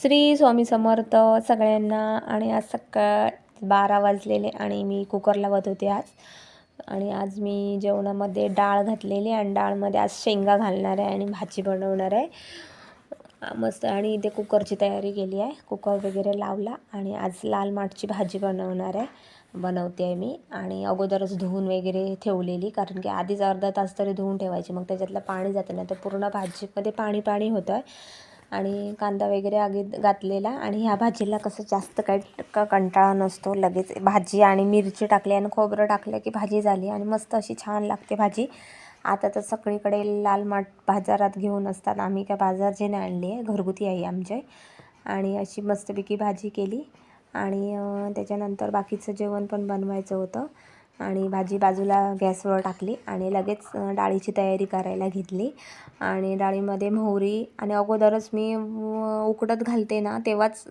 श्री स्वामी समर्थ सगळ्यांना. आणि आज सकाळ 12 वाजलेले आणि मी कुकर लावत होते आज. आणि आज मी जेवणामध्ये डाळ घातलेली आणि डाळमध्ये आज शेंगा घालणार आहे आणि भाजी बनवणार आहे मस्त. आणि इथे कुकरची तयारी केली आहे, कुकर वगैरे लावला आणि आज लाल माठची भाजी बनवते आहे मी. आणि अगोदरच धुवून वगैरे ठेवलेली, कारण की आधीच अर्धा तास तरी धुवून ठेवायची, मग त्याच्यातलं पाणी जातं नाही तर पूर्ण भाजीमध्ये पाणी होतं आहे. आणि कांदा वगैरे आगीत घातलेला. आणि ह्या भाजीला कसं जास्त काही कंटाळा नसतो, लगेच भाजी आणि मिरची टाकली आणि खोबरं टाकलं की भाजी झाली आणि मस्त अशी छान लागते भाजी. आता तर सगळीकडे लाल माठ बाजारात घेऊन असतात, आम्ही काय बाजारची नाही आणली आहे, घरगुती आहे आमचे. आणि अशी मस्तपैकी भाजी केली. आणि त्याच्यानंतर बाकीचं जेवण पण बनवायचं होतं आणि भाजी बाजूला गॅसवर टाकली आणि लगेच डाळीची तयारी करायला घेतली. आणि डाळीमध्ये मोहरी आणि अगोदरच मी उकडत घालते ना तेव्हाच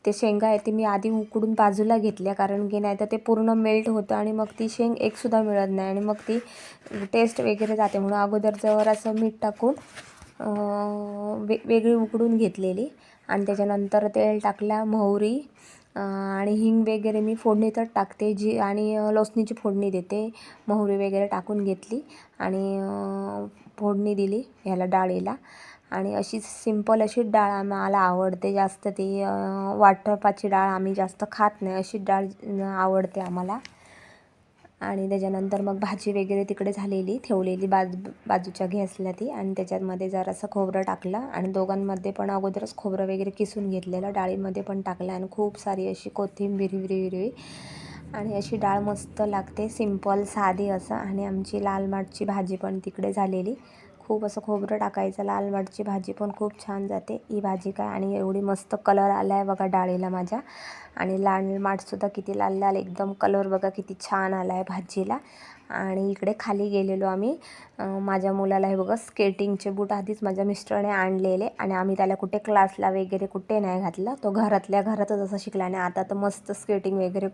ते शेंगा आहे ते मी आधी उकडून बाजूला घेतल्या, कारण की नाही तर ते पूर्ण मेल्ट होतं आणि मग ती शेंग एकसुद्धा मिळत नाही आणि मग ती टेस्ट वगैरे जाते, म्हणून अगोदर जरासं मीठ टाकून वेगळी उकडून घेतलेली. आणि त्याच्यानंतर तेल टाकल्या, मोहरी आणि हिंग वगैरे मी फोडणीतच टाकते आणि लसणीची फोडणी देते. मोहरी वगैरे टाकून घेतली आणि फोडणी दिली ह्याला डाळीला. आणि अशी सिंपल अशी डाळ आम्हाला आवडते जास्त, ती वाटपाची डाळ आम्ही जास्त खात नाही, अशी डाळ आवडते आम्हाला. आणि त्याच्यानंतर मग भाजी वगैरे तिकडे झालेली ठेवलेली बाजूच्या गॅसला ती. आणि त्याच्यामध्ये जरासं खोबरं टाकलं आणि दोघांमध्ये पण अगोदरच खोबरं वगैरे किसून घेतलेलं डाळीमध्ये पण टाकलं आणि खूप सारी अशी कोथिंबीर हिरवी आणि अशी डाळ मस्त लागते, सिंपल साधी असं. आणि आमची लाल माठची भाजी पण तिकडे झालेली. खूप असं खोबरं टाकायचं, लाल माठची भाजी पण खूप छान जाते ही भाजी काय. आणि एवढी मस्त कलर आला आहे बघा डाळीला माझ्या. आणि लाल माठसुद्धा किती लाल लाल एकदम कलर बघा किती छान आला आहे भाजीला. आणि इकडे खाली गेलेलो आम्ही, माझ्या मुलाला हे बघा स्केटिंगचे बूट आधीच माझ्या मिस्टरने आणलेले आणि आम्ही त्याला कुठे क्लासला वगैरे कुठे नाही घातलं, तो घरातल्या घरातच असं शिकला आणि आता तर मस्त स्केटिंग वगैरे